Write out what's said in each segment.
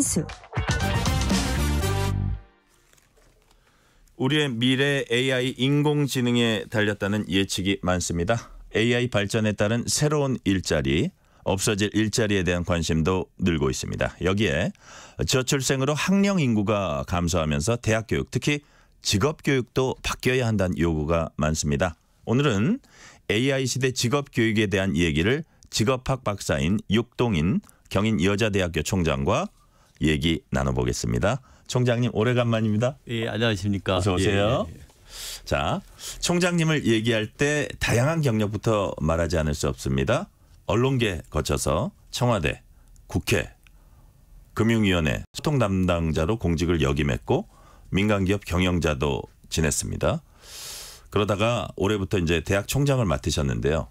수. 우리의 미래 AI 인공지능에 달렸다는 예측이 많습니다. AI 발전에 따른 새로운 일자리, 없어질 일자리에 대한 관심도 늘고 있습니다. 여기에 저출생으로 학령 인구가 감소하면서 대학 교육, 특히 직업 교육도 바뀌어야 한다는 요구가 많습니다. 오늘은 AI 시대 직업 교육에 대한 얘기를 직업학 박사인 육동인 경인여자대학교 총장과 얘기 나눠보겠습니다. 총장님 오래간만입니다. 예, 안녕하십니까. 어서 오세요. 예. 자, 총장님을 얘기할 때 다양한 경력부터 말하지 않을 수 없습니다. 언론계 거쳐서 청와대, 국회, 금융위원회 소통 담당자로 공직을 역임했고 민간기업 경영자도 지냈습니다. 그러다가 올해부터 이제 대학 총장을 맡으셨는데요.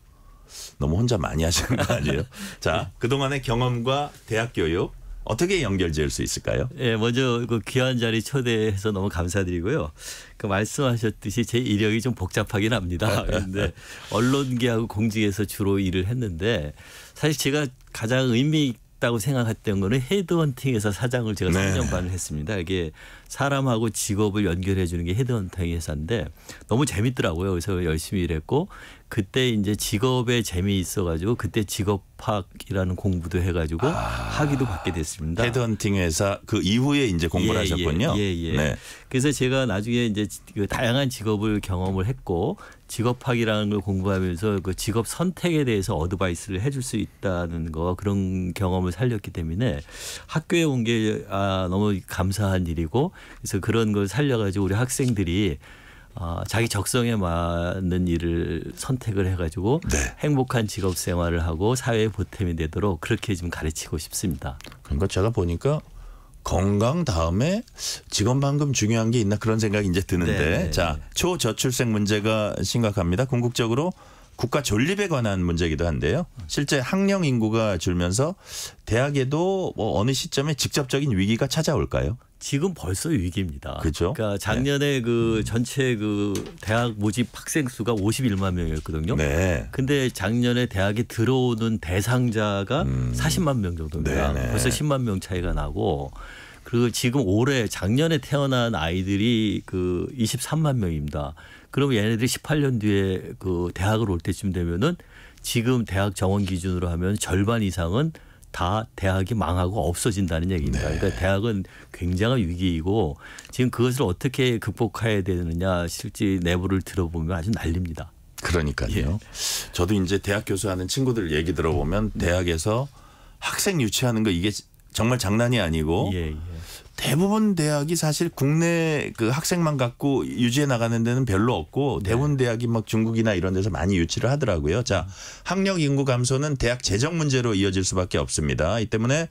너무 혼자 많이 하시는 거 아니에요? 자, 그동안의 경험과 대학 교육 어떻게 연결지을 수 있을까요? 예, 먼저 그 귀한 자리 초대해서 너무 감사드리고요. 그 말씀하셨듯이 제 이력이 좀 복잡하긴 합니다. 그런데 언론계하고 공직에서 주로 일을 했는데 사실 제가 가장 의미 있다고 생각했던 거는 헤드헌팅에서 사장을 제가 3년 반을 했습니다. 이게 사람하고 직업을 연결해 주는 게 헤드헌팅 회사인데 너무 재밌더라고요. 그래서 열심히 일했고 그때 이제 직업에 재미있어 가지고 그때 직업학이라는 공부도 해가지고 학위도 받게 됐습니다. 헤드헌팅 회사 그 이후에 이제 공부를 하셨군요. 예. 네. 그래서 제가 나중에 이제 그 다양한 직업을 경험을 했고 직업학이라는 걸 공부하면서 그 직업 선택에 대해서 어드바이스를 해줄 수 있다는 거 그런 경험을 살렸기 때문에 학교에 온 게 너무 감사한 일이고 그래서 그런 걸 살려가지고 우리 학생들이 자기 적성에 맞는 일을 선택을 해가지고 행복한 직업 생활을 하고 사회에 보탬이 되도록 그렇게 좀 가르치고 싶습니다. 그러니까 제가 보니까 건강 다음에 직업만큼 중요한 게 있나 그런 생각이 이제 드는데 자, 초저출생 문제가 심각합니다. 궁극적으로 국가 존립에 관한 문제이기도 한데요. 실제 학령 인구가 줄면서 대학에도 뭐 어느 시점에 직접적인 위기가 찾아올까요? 지금 벌써 위기입니다. 그렇죠. 그러니까 작년에 그 전체 그 대학 모집 학생 수가 51만 명이었거든요. 네. 근데 작년에 대학에 들어오는 대상자가 40만 명 정도입니다. 네네. 벌써 10만 명 차이가 나고 그리고 지금 올해 작년에 태어난 아이들이 그 23만 명입니다. 그러면 얘네들이 18년 뒤에 그 대학을 올 때쯤 되면은 지금 대학 정원 기준으로 하면 절반 이상은 다 대학이 망하고 없어진다는 얘기입니다. 네. 그러니까 대학은 굉장한 위기이고 지금 그것을 어떻게 극복해야 되느냐 실제 내부를 들어보면 아주 난립니다. 그러니까요. 예. 저도 이제 대학 교수하는 친구들 얘기 들어보면 대학에서 학생 유치하는 거 이게 정말 장난이 아니고 대부분 대학이 사실 국내 그 학생만 갖고 유지해 나가는 데는 별로 없고 대부분 대학이 막 중국이나 이런 데서 많이 유치를 하더라고요. 자, 학령 인구 감소는 대학 재정 문제로 이어질 수밖에 없습니다. 이 때문에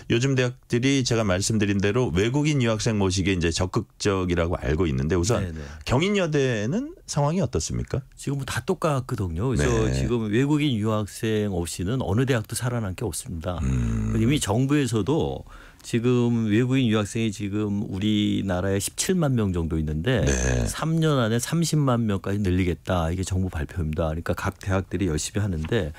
요즘 대학들이 제가 말씀드린 대로 외국인 유학생 모시기에 이제 적극적이라고 알고 있는데 우선 경인여대는 상황이 어떻습니까? 지금 다 똑같거든요. 그래서 지금 외국인 유학생 없이는 어느 대학도 살아난 게 없습니다. 이미 정부에서도 지금 외국인 유학생이 지금 우리나라에 17만 명 정도 있는데 3년 안에 30만 명까지 늘리겠다. 이게 정부 발표입니다. 그러니까 각 대학들이 열심히 하는데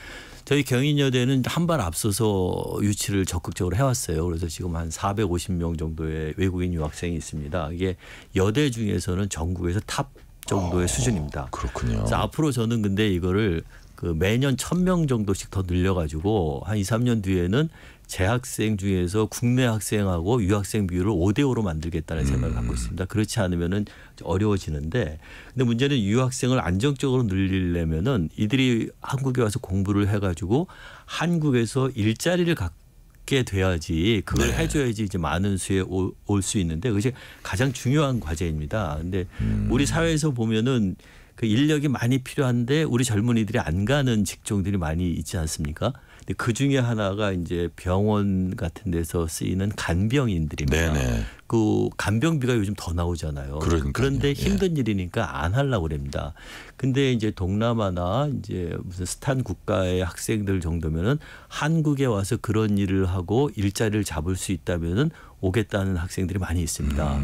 저희 경인여대는 한 발 앞서서 유치를 적극적으로 해왔어요. 그래서 지금 한 450명 정도의 외국인 유학생이 있습니다. 이게 여대 중에서는 전국에서 탑 정도의 수준입니다. 그렇군요. 그래서 앞으로 저는 근데 이거를 그 매년 1,000명 정도씩 더 늘려가지고 한 2, 3년 뒤에는 재학생 중에서 국내 학생하고 유학생 비율을 5대5로 만들겠다는 생각을 갖고 있습니다. 그렇지 않으면은 어려워지는데 근데 문제는 유학생을 안정적으로 늘리려면은 이들이 한국에 와서 공부를 해가지고 한국에서 일자리를 갖게 돼야지 그걸 해줘야지 이제 많은 수에 올 수 있는데 그것이 가장 중요한 과제입니다. 근데 우리 사회에서 보면은 그 인력이 많이 필요한데 우리 젊은이들이 안 가는 직종들이 많이 있지 않습니까? 근데 그 중에 하나가 이제 병원 같은 데서 쓰이는 간병인들입니다. 그 간병비가 요즘 더 나오잖아요. 그런데 힘든 일이니까 안 하려고 그럽니다. 근데 이제 동남아나 이제 무슨 스탄 국가의 학생들 정도면은 한국에 와서 그런 일을 하고 일자리를 잡을 수 있다면은 오겠다는 학생들이 많이 있습니다.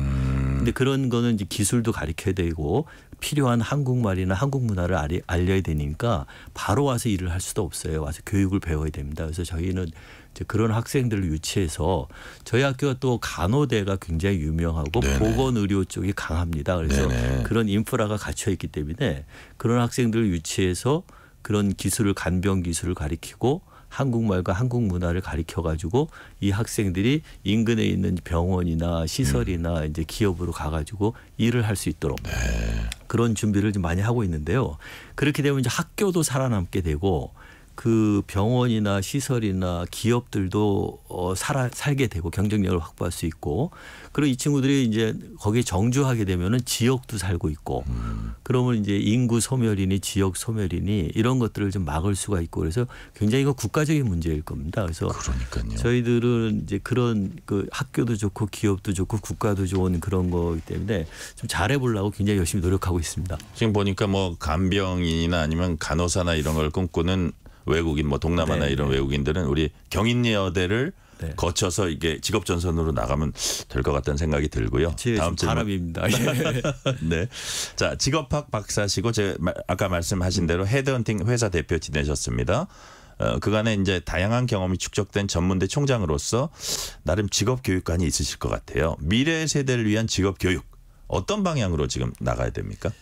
근데 그런 거는 이제 기술도 가르쳐야 되고 필요한 한국말이나 한국 문화를 알려야 되니까 바로 와서 일을 할 수도 없어요. 와서 교육을 배워야 됩니다. 그래서 저희는 이제 그런 학생들을 유치해서 저희 학교가 또 간호대가 굉장히 유명하고 네네. 보건의료 쪽이 강합니다. 그래서 네네. 그런 인프라가 갖춰 있기 때문에 그런 학생들을 유치해서 그런 기술을 간병 기술을 가리키고 한국말과 한국 문화를 가리켜 가지고 이 학생들이 인근에 있는 병원이나 시설이나 이제 기업으로 가가지고 일을 할 수 있도록 그런 준비를 좀 많이 하고 있는데요. 그렇게 되면 이제 학교도 살아남게 되고 그 병원이나 시설이나 기업들도 살게 되고 경쟁력을 확보할 수 있고 그리고 이 친구들이 이제 거기에 정주하게 되면은 지역도 살고 있고 그러면 이제 인구 소멸이니 지역 소멸이니 이런 것들을 좀 막을 수가 있고 그래서 굉장히 이거 국가적인 문제일 겁니다. 그래서 그러니까요. 저희들은 이제 그런 그 학교도 좋고 기업도 좋고 국가도 좋은 그런 거기 때문에 좀 잘해보려고 굉장히 열심히 노력하고 있습니다. 지금 보니까 뭐 간병인이나 아니면 간호사나 이런 걸 꿈꾸는 외국인 뭐 동남아나 네, 이런 네. 외국인들은 우리 경인여대를 네. 거쳐서 이게 직업 전선으로 나가면 될 것 같다는 생각이 들고요. 제 바람입니다. 네. 자, 직업학 박사시고 제가 아까 말씀하신 대로 헤드헌팅 회사 대표 지내셨습니다. 그간에 이제 다양한 경험이 축적된 전문대 총장으로서 나름 직업 교육관이 있으실 것 같아요. 미래 세대를 위한 직업 교육 어떤 방향으로 지금 나가야 됩니까?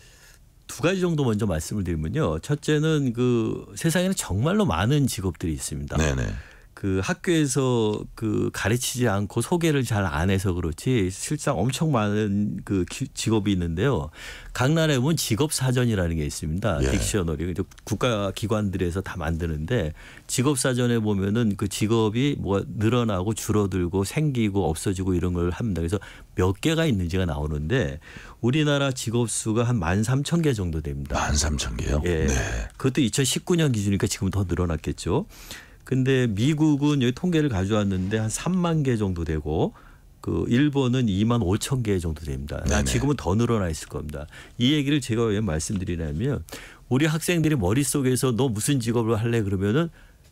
두 가지 정도 먼저 말씀을 드리면요. 첫째는 그 세상에는 정말로 많은 직업들이 있습니다. 네네. 그 학교에서 그 가르치지 않고 소개를 잘 안 해서 그렇지 실상 엄청 많은 그 직업이 있는데요. 각 나라에 보면 직업 사전이라는 게 있습니다. 예. 딕셔너리 국가 기관들에서 다 만드는데 직업 사전에 보면은 그 직업이 뭐가 늘어나고 줄어들고 생기고 없어지고 이런 걸 합니다. 그래서 몇 개가 있는지가 나오는데 우리나라 직업 수가 한 13,000개 정도 됩니다. 13,000개요? 예. 네. 그것도 2019년 기준이니까 지금 더 늘어났겠죠. 근데 미국은 여기 통계를 가져왔는데 한 3만 개 정도 되고 그 일본은 2만 5천 개 정도 됩니다. 네네. 지금은 더 늘어나 있을 겁니다. 이 얘기를 제가 왜 말씀드리냐면 우리 학생들이 머릿속에서 너 무슨 직업을 할래 그러면은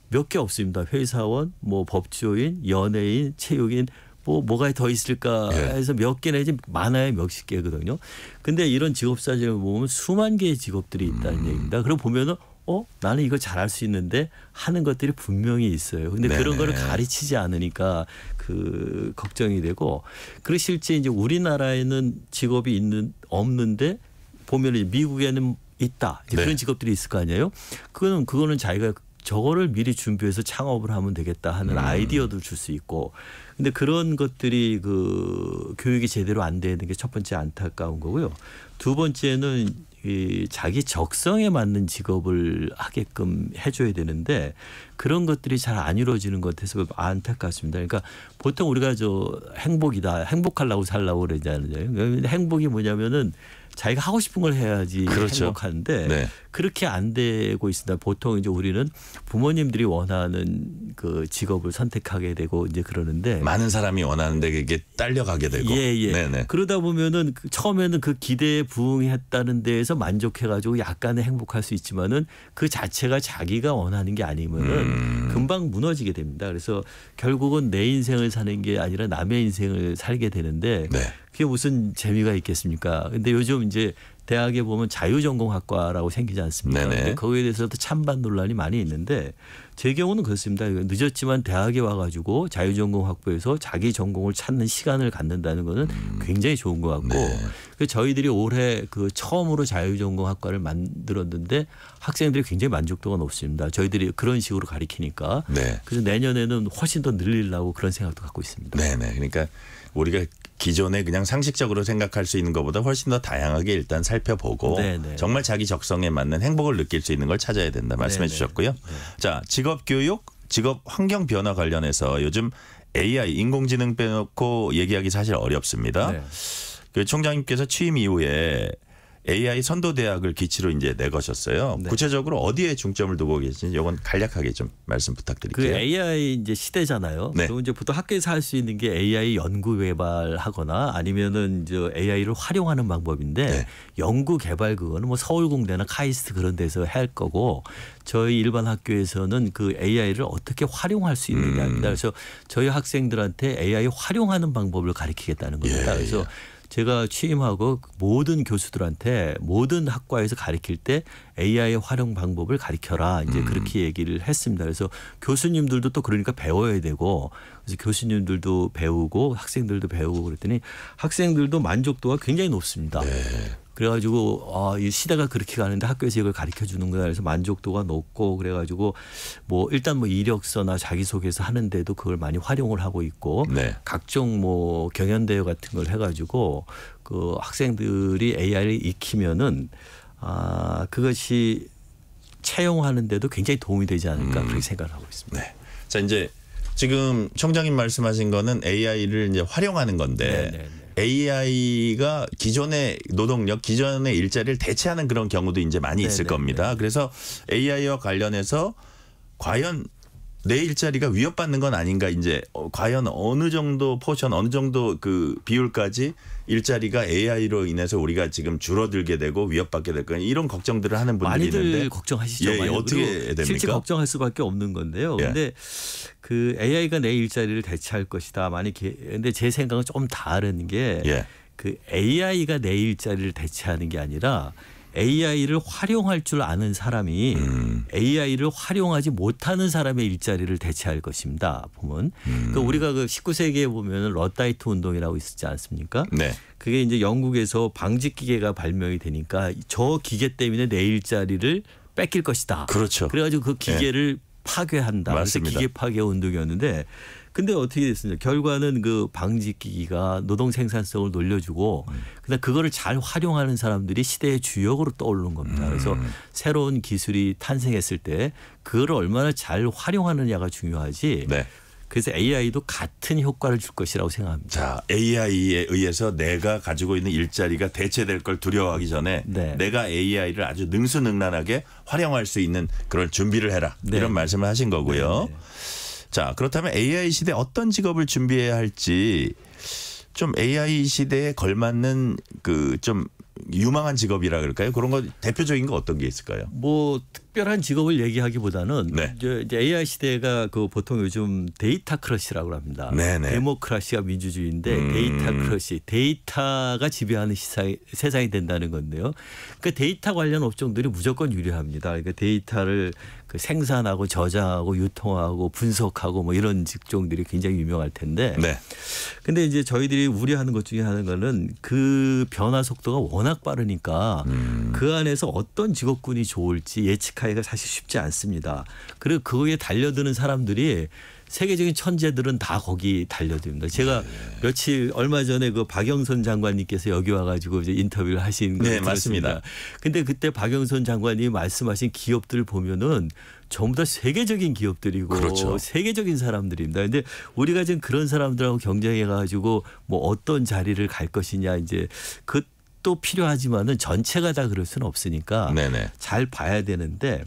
몇 개 없습니다. 회사원, 뭐 법조인, 연예인, 체육인 뭐가 더 있을까 해서 몇 개 내지 많아야 몇십 개거든요. 근데 이런 직업 사진을 보면 수만 개의 직업들이 있다는 얘기입니다. 그럼 보면은 나는 이거 잘할 수 있는데 하는 것들이 분명히 있어요. 근데 네네. 그런 거를 가르치지 않으니까 그 걱정이 되고 그리고 실제 이제 우리나라에는 직업이 없는데 보면 미국에는 있다. 이제 네. 그런 직업들이 있을 거 아니에요. 그거는 자기가 저거를 미리 준비해서 창업을 하면 되겠다 하는 아이디어도 줄 수 있고 근데 그런 것들이 그 교육이 제대로 안 되는 게 첫 번째 안타까운 거고요. 두 번째는 이 자기 적성에 맞는 직업을 하게끔 해줘야 되는데 그런 것들이 잘 안 이루어지는 것 같아서 안타깝습니다. 그러니까 보통 우리가 행복이다, 행복하려고 살라고 그러잖아요. 행복이 뭐냐면은 자기가 하고 싶은 걸 해야지 그렇죠. 행복한데 네. 그렇게 안 되고 있습니다. 보통 이제 우리는 부모님들이 원하는 그 직업을 선택하게 되고 이제 그러는데 많은 사람이 원하는데 그게 딸려가게 되고. 예. 네네. 그러다 보면은 처음에는 그 기대에 부응했다는 데에서 만족해가지고 약간은 행복할 수 있지만은 그 자체가 자기가 원하는 게 아니면은 금방 무너지게 됩니다. 그래서 결국은 내 인생을 사는 게 아니라 남의 인생을 살게 되는데 네. 그게 무슨 재미가 있겠습니까? 근데 요즘 이제 대학에 보면 자유전공학과라고 생기지 않습니까? 네네. 근데 거기에 대해서도 찬반 논란이 많이 있는데 제 경우는 그렇습니다. 늦었지만 대학에 와가지고 자유전공학부에서 자기 전공을 찾는 시간을 갖는다는 거는 굉장히 좋은 것 같고 네. 저희들이 올해 그 처음으로 자유전공학과를 만들었는데 학생들이 굉장히 만족도가 높습니다. 저희들이 그런 식으로 가리키니까. 네. 그래서 내년에는 훨씬 더 늘리려고 그런 생각도 갖고 있습니다. 네네. 그러니까 우리가 기존에 그냥 상식적으로 생각할 수 있는 것보다 훨씬 더 다양하게 일단 살펴보고 네네. 정말 자기 적성에 맞는 행복을 느낄 수 있는 걸 찾아야 된다 말씀해 네네. 주셨고요. 네. 자, 직업 교육, 직업 환경 변화 관련해서 요즘 AI 인공지능 빼놓고 얘기하기 사실 어렵습니다. 네. 그 총장님께서 취임 이후에 AI 선도 대학을 기치로 이제 내거셨어요. 네. 구체적으로 어디에 중점을 두고 계신지 이건 간략하게 좀 말씀 그 부탁드릴게요. AI 이제 시대잖아요. 네. 그리고 이제 보통 학교에서 할 수 있는 게 AI 연구 개발하거나 아니면은 이제 AI를 활용하는 방법인데 네. 연구 개발 그거는 뭐 서울공대나 카이스트 그런 데서 할 거고 저희 일반 학교에서는 그 AI를 어떻게 활용할 수 있느냐입니다. 그래서 저희 학생들한테 AI 활용하는 방법을 가르치겠다는 겁니다. 예, 그래서 제가 취임하고 모든 교수들한테 모든 학과에서 가르칠 때 AI 활용 방법을 가르쳐라 이제 그렇게 얘기를 했습니다. 그래서 교수님들도 또 그러니까 배워야 되고 그래서 교수님들도 배우고 학생들도 배우고 그랬더니 학생들도 만족도가 굉장히 높습니다. 네. 그래가지고 이 시대가 그렇게 가는데 학교에서 이걸 가르쳐 주는구나 그래서 만족도가 높고 그래가지고 뭐 일단 뭐 이력서나 자기소개서 하는데도 그걸 많이 활용을 하고 있고 네. 각종 뭐 경연대회 같은 걸 해가지고 그 학생들이 AI를 익히면은 그것이 채용하는데도 굉장히 도움이 되지 않을까 그렇게 생각을 하고 있습니다. 네. 자 이제 지금 총장님 말씀하신 거는 AI를 이제 활용하는 건데. 네네네. AI가 기존의 노동력, 기존의 일자리를 대체하는 그런 경우도 이제 많이 있을 겁니다. 그래서 AI와 관련해서 과연 내 일자리가 위협받는 건 아닌가 이제 과연 어느 정도 포션, 어느 정도 그 비율까지 일자리가 AI로 인해서 우리가 지금 줄어들게 되고 위협받게 될 거냐 이런 걱정들을 하는 분들이 많이들 있는데 걱정하시죠. 예, 어떻게 됩니까? 실제 걱정할 수밖에 없는 건데요. 그런데 예. 그 AI가 내 일자리를 대체할 것이다. 근데 제 생각은 조금 다른 게 예. 그 AI가 내 일자리를 대체하는 게 아니라 AI를 활용할 줄 아는 사람이 AI를 활용하지 못하는 사람의 일자리를 대체할 것입니다. 보면 그러니까 우리가 그 19세기에 보면 러다이트 운동이라고 있었지 않습니까? 네. 그게 이제 영국에서 방직 기계가 발명이 되니까 저 기계 때문에 내 일자리를 뺏길 것이다. 그렇죠. 그래가지고 그 기계를 파괴한다. 그래서 맞습니다. 기계 파괴 운동이었는데 근데 어떻게 됐습니까? 결과는 그 방직 기기가 노동 생산성을 놀려주고 그다음 그거를 잘 활용하는 사람들이 시대의 주역으로 떠오르는 겁니다. 그래서 새로운 기술이 탄생했을 때 그거를 얼마나 잘 활용하느냐가 중요하지. 네. 그래서 AI도 같은 효과를 줄 것이라고 생각합니다. 자, AI에 의해서 내가 가지고 있는 일자리가 대체될 걸 두려워하기 전에 네. 내가 AI를 아주 능수능란하게 활용할 수 있는 그런 준비를 해라. 네. 이런 말씀을 하신 거고요. 네. 자, 그렇다면 AI 시대 어떤 직업을 준비해야 할지 좀 AI 시대에 걸맞는 그 좀 유망한 직업이라 그럴까요? 그런 거 대표적인 거 어떤 게 있을까요? 뭐 특별한 직업을 얘기하기보다는 네. 이제 AI 시대가 그 보통 요즘 데이터 크러시라고 합니다. 네네. 데모크라시가 민주주의인데 데이터 크러시, 데이터가 지배하는 세상이 된다는 건데요. 그 데이터 관련 업종들이 무조건 유리합니다. 그러니까 데이터를 그 생산하고 저장하고 유통하고 분석하고 뭐 이런 직종들이 굉장히 유명할 텐데. 네. 근데 이제 저희들이 우려하는 것 중에 하나는 그 변화 속도가 워낙 빠르니까 그 안에서 어떤 직업군이 좋을지 예측하기가 사실 쉽지 않습니다. 그리고 그거에 달려드는 사람들이 세계적인 천재들은 다 거기 달려듭니다. 제가 얼마 전에 그 박영선 장관님께서 여기 와가지고 이제 인터뷰를 하신 거 네, 맞습니다. 근데 그때 박영선 장관님이 말씀하신 기업들을 보면은 전부 다 세계적인 기업들이고 그렇죠. 세계적인 사람들입니다. 근데 우리가 지금 그런 사람들하고 경쟁해 가지고 뭐 어떤 자리를 갈 것이냐 이제 그것도 필요하지만은 전체가 다 그럴 수는 없으니까 네네. 잘 봐야 되는데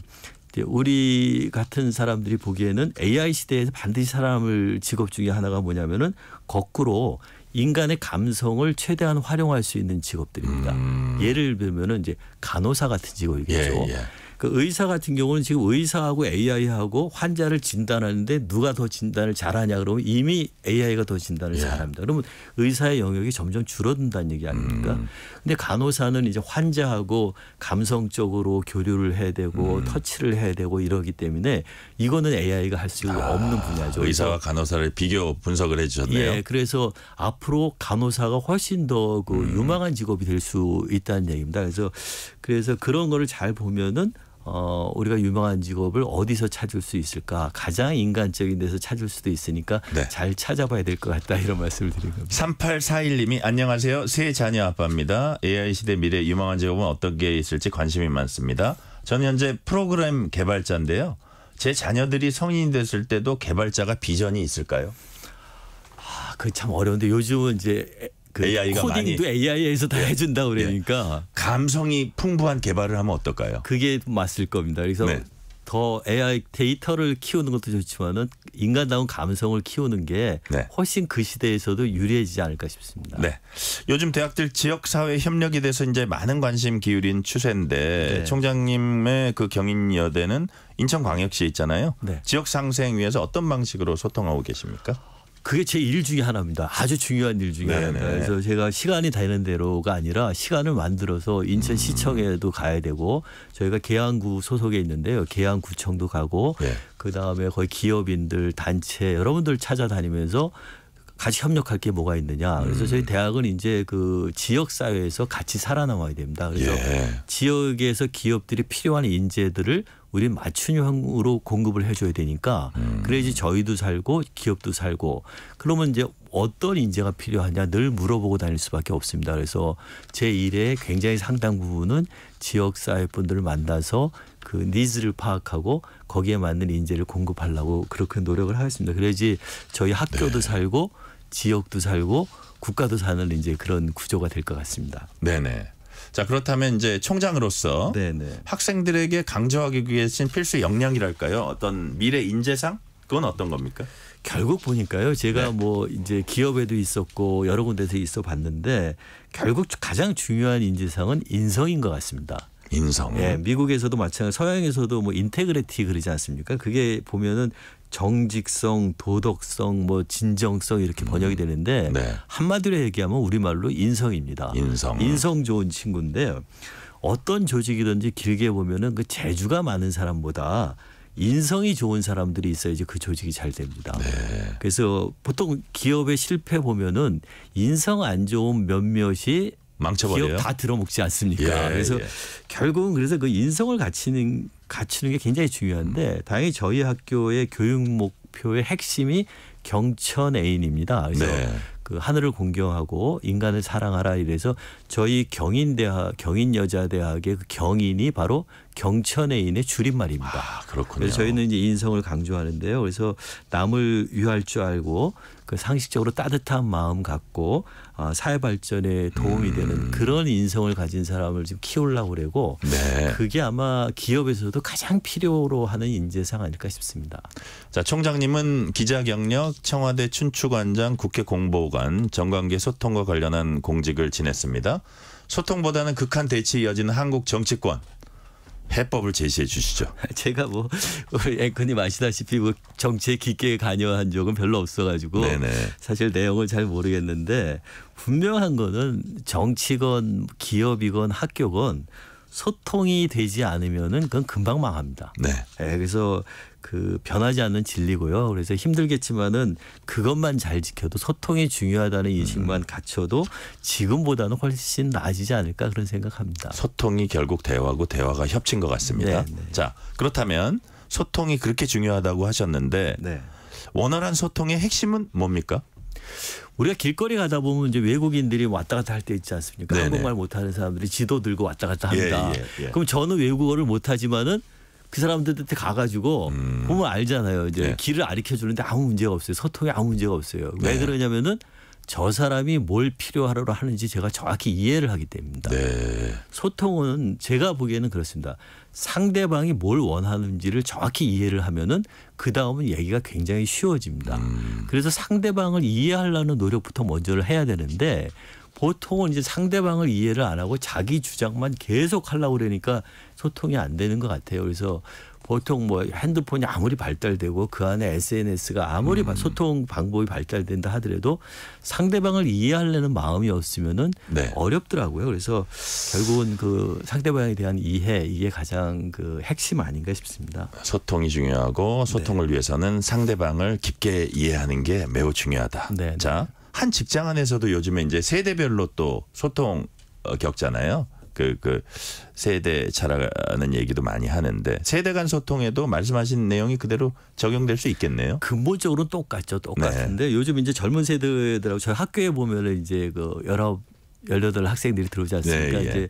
우리 같은 사람들이 보기에는 AI 시대에서 반드시 사람을 직업 중에 하나가 뭐냐면은 거꾸로 인간의 감성을 최대한 활용할 수 있는 직업들입니다. 예를 들면은 이제 간호사 같은 직업이겠죠. 예. 그 의사 같은 경우는 지금 의사하고 AI하고 환자를 진단하는데 누가 더 진단을 잘하냐 그러면 이미 AI가 더 진단을 잘합니다. 그러면 의사의 영역이 점점 줄어든다는 얘기 아닙니까? 근데 간호사는 이제 환자하고 감성적으로 교류를 해야 되고 터치를 해야 되고 이러기 때문에 이거는 AI가 할 수 없는 분야죠. 의사와 간호사를 비교 분석을 해 주셨네요. 예, 그래서 앞으로 간호사가 훨씬 더 그 유망한 직업이 될 수 있다는 얘기입니다. 그래서 그런 거를 잘 보면은 우리가 유망한 직업을 어디서 찾을 수 있을까? 가장 인간적인 데서 찾을 수도 있으니까 네. 잘 찾아봐야 될 것 같다 이런 말씀을 드린 겁니다. 3841님이 안녕하세요. 세 자녀 아빠입니다. AI 시대 미래 유망한 직업은 어떤 게 있을지 관심이 많습니다. 저는 현재 프로그램 개발자인데요. 제 자녀들이 성인이 됐을 때도 개발자가 비전이 있을까요? 그 참 어려운데 요즘은 이제 그 AI가 코딩도 많이 AI에서 다 해준다 그러니까 감성이 풍부한 개발을 하면 어떨까요? 그게 맞을 겁니다. 그래서 네. 더 AI 데이터를 키우는 것도 좋지만은 인간다운 감성을 키우는 게 네. 훨씬 그 시대에서도 유리해지지 않을까 싶습니다. 네. 요즘 대학들 지역사회 협력에 대해서 이제 많은 관심 기울인 추세인데 네. 총장님의 그 경인여대는 인천광역시에 있잖아요. 네. 지역 상생 위해서 어떤 방식으로 소통하고 계십니까? 그게 제 일 중에 하나입니다. 아주 중요한 일 중에 하나입니다. 그래서 제가 시간이 되는 대로가 아니라 시간을 만들어서 인천시청에도 가야 되고 저희가 계양구 소속에 있는데요. 계양구청도 가고 그다음에 거의 기업인들 단체 여러분들 찾아다니면서 같이 협력할 게 뭐가 있느냐. 그래서 저희 대학은 이제 그 지역 사회에서 같이 살아남아야 됩니다. 그래서 지역에서 기업들이 필요한 인재들을 우리 맞춤형으로 공급을 해줘야 되니까 그래야지 저희도 살고 기업도 살고 그러면 이제 어떤 인재가 필요하냐 늘 물어보고 다닐 수밖에 없습니다. 그래서 제 일의 굉장히 상당 부분은 지역사회 분들을 만나서 그 니즈를 파악하고 거기에 맞는 인재를 공급하려고 그렇게 노력을 하겠습니다. 그래야지 저희 학교도 살고 지역도 살고 국가도 사는 이제 그런 구조가 될 것 같습니다. 네네. 자 그렇다면 이제 총장으로서 학생들에게 강조하기 위해서 필수 역량이랄까요? 어떤 미래 인재상 그건 어떤 겁니까? 결국 보니까요. 제가 뭐 이제 기업에도 있었고 여러 군데서 있어 봤는데 결국 가장 중요한 인재상은 인성인 것 같습니다. 인성. 예, 미국에서도 마찬가지, 서양에서도 뭐 인테그리티 그러지 않습니까? 그게 보면은 정직성, 도덕성, 뭐 진정성 이렇게 번역이 되는데 한마디로 얘기하면 우리말로 인성입니다. 인성 좋은 친구인데 어떤 조직이든지 길게 보면은 그 재주가 많은 사람보다 인성이 좋은 사람들이 있어야지 그 조직이 잘 됩니다. 그래서 보통 기업의 실패 보면은 인성 안 좋은 몇몇이 망쳐버려요. 기업 다 들어먹지 않습니까? 그래서 결국은 그래서 그 인성을 갖추는 게 굉장히 중요한데 다행히 저희 학교의 교육 목표의 핵심이 경천애인입니다. 그래서 그 하늘을 공경하고 인간을 사랑하라 이래서 저희 경인여자대학의 그 경인이 바로 경천애인의 줄임말입니다. 아, 그렇군요. 그래서 저희는 이제 인성을 강조하는데요. 그래서 남을 위할 줄 알고 그 상식적으로 따뜻한 마음 갖고 사회 발전에 도움이 되는 그런 인성을 가진 사람을 지금 키우려고 그러고 그게 아마 기업에서도 가장 필요로 하는 인재상 아닐까 싶습니다. 자, 총장님은 기자 경력, 청와대 춘추관장, 국회 공보관, 정관계 소통과 관련한 공직을 지냈습니다. 소통보다는 극한 대치에 이어지는 한국 정치권. 해법을 제시해 주시죠. 제가 뭐 우리 앵커님 아시다시피 뭐 정치에 깊게 관여한 적은 별로 없어가지고 사실 내용을 잘 모르겠는데 분명한 거는 정치건 기업이건 학교건 소통이 되지 않으면은 그건 금방 망합니다. 그래서 그 변하지 않는 진리고요. 그래서 힘들겠지만은 그것만 잘 지켜도 소통이 중요하다는 인식만 갖춰도 지금보다는 훨씬 나아지지 않을까 그런 생각합니다. 소통이 결국 대화고 대화가 협치인 것 같습니다. 자, 그렇다면 소통이 그렇게 중요하다고 하셨는데 원활한 소통의 핵심은 뭡니까? 우리가 길거리 가다 보면 이제 외국인들이 왔다 갔다 할 때 있지 않습니까? 한국말 못하는 사람들이 지도 들고 왔다 갔다 합니다. 그럼 저는 외국어를 못하지만은 그 사람들한테 가가지고 보면 알잖아요. 이제 길을 가르쳐 주는데 아무 문제가 없어요. 소통에 아무 문제가 없어요. 왜 그러냐면은 저 사람이 뭘 필요하러 하는지 제가 정확히 이해를 하기 때문입니다. 소통은 제가 보기에는 그렇습니다. 상대방이 뭘 원하는지를 정확히 이해를 하면은 그 다음은 얘기가 굉장히 쉬워집니다. 그래서 상대방을 이해하려는 노력부터 먼저를 해야 되는데 보통은 이제 상대방을 이해를 안 하고 자기 주장만 계속 하려고 그러니까 소통이 안 되는 것 같아요. 그래서 보통 뭐 핸드폰이 아무리 발달되고 그 안에 SNS가 아무리 소통 방법이 발달된다 하더라도 상대방을 이해하려는 마음이 없으면은 어렵더라고요. 그래서 결국은 그 상대방에 대한 이해 이게 가장 그 핵심 아닌가 싶습니다. 소통이 중요하고 소통을 위해서는 상대방을 깊게 이해하는 게 매우 중요하다. 자, 한 직장 안에서도 요즘에 이제 세대별로 또 소통 겪잖아요. 그 세대 차라는 얘기도 많이 하는데 세대 간 소통에도 말씀하신 내용이 그대로 적용될 수 있겠네요. 근본적으로 똑같죠. 똑같은데 요즘 이제 젊은 세대들하고 저희 학교에 보면은 이제 그 18 학생들이 들어오지 않습니까? 이제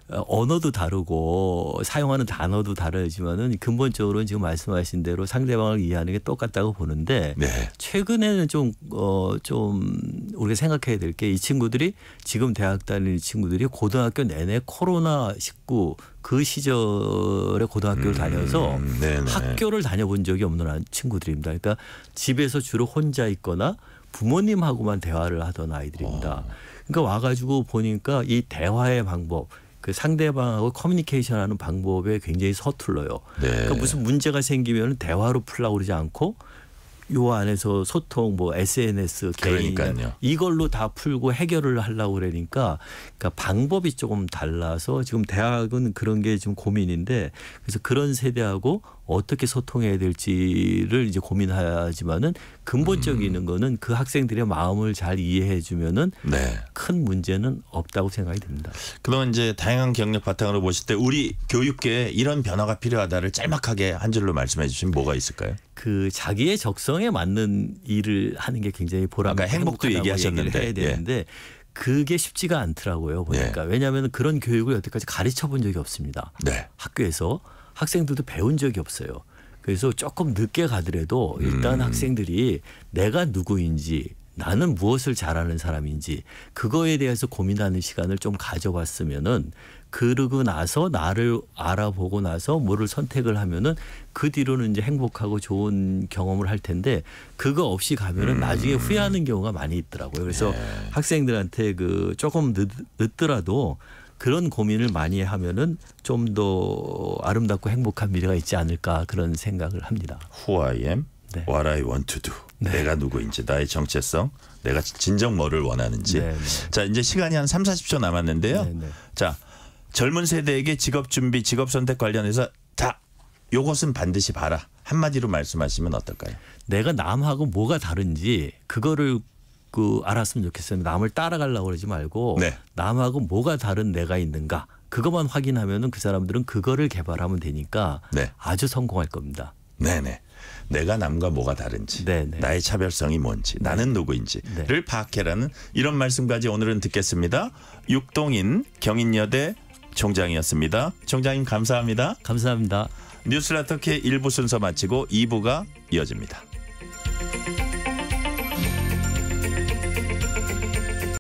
언어도 다르고 사용하는 단어도 다르지만은 근본적으로는 지금 말씀하신 대로 상대방을 이해하는 게 똑같다고 보는데 최근에는 좀 우리가 생각해야 될 게 이 친구들이 지금 대학 다니는 친구들이 고등학교 내내 코로나19 그 시절에 고등학교를 다녀서 학교를 다녀본 적이 없는 친구들입니다. 그러니까 집에서 주로 혼자 있거나 부모님하고만 대화를 하던 아이들입니다. 그러니까 와가지고 보니까 이 대화의 방법 그 상대방하고 커뮤니케이션하는 방법에 굉장히 서툴러요. 그러니까 무슨 문제가 생기면 대화로 풀려고 그러지 않고 요 안에서 소통, 뭐 SNS, 개인 그러니까요. 이걸로 다 풀고 해결을 하려고 그러니까 방법이 조금 달라서 지금 대학은 그런 게 좀 고민인데 그래서 그런 세대하고 어떻게 소통해야 될지를 이제 고민하지만은 근본적인 거는 그 학생들의 마음을 잘 이해해 주면은 네. 큰 문제는 없다고 생각이 듭니다. 그동안 이제 다양한 경력 바탕으로 보실 때 우리 교육계에 이런 변화가 필요하다를 짤막하게 한 줄로 말씀해 주시면 뭐가 있을까요? 그 자기의 적성에 맞는 일을 하는 게 굉장히 보람 아까 행복도 행복하다고 얘기하셨는데, 얘기를 해야 되는데 그게 쉽지가 않더라고요. 보니까 왜냐하면 그런 교육을 여태까지 가르쳐 본 적이 없습니다. 네. 학교에서 학생들도 배운 적이 없어요. 그래서 조금 늦게 가더라도 일단 학생들이 내가 누구인지 나는 무엇을 잘하는 사람인지 그거에 대해서 고민하는 시간을 좀 가져봤으면은 그러고 나서 나를 알아보고 나서 뭐를 선택을 하면은 그 뒤로는 이제 행복하고 좋은 경험을 할 텐데 그거 없이 가면은 나중에 후회하는 경우가 많이 있더라고요. 그래서 학생들한테 그 조금 늦더라도 그런 고민을 많이 하면은 좀 더 아름답고 행복한 미래가 있지 않을까 그런 생각을 합니다. Who I am, 네. what I want to do. 네. 내가 누구인지, 나의 정체성, 내가 진정 뭐를 원하는지. 네, 네. 자, 이제 시간이 한 3-40초 남았는데요. 네, 네. 자, 젊은 세대에게 직업 준비, 직업 선택 관련해서 자, 요것은 반드시 봐라. 한마디로 말씀하시면 어떨까요? 내가 남하고 뭐가 다른지 그거를 알았으면 좋겠어요. 남을 따라가려고 그러지 말고 네. 남하고 뭐가 다른 내가 있는가 그것만 확인하면은 그 사람들은 그거를 개발하면 되니까 네. 아주 성공할 겁니다. 네네. 내가 남과 뭐가 다른지, 네네. 나의 차별성이 뭔지, 나는 누구인지를 네. 파악해라는 이런 말씀까지 오늘은 듣겠습니다. 육동인 경인여대 총장이었습니다. 총장님 감사합니다. 감사합니다. 뉴스라터K 1부 순서 마치고 2부가 이어집니다.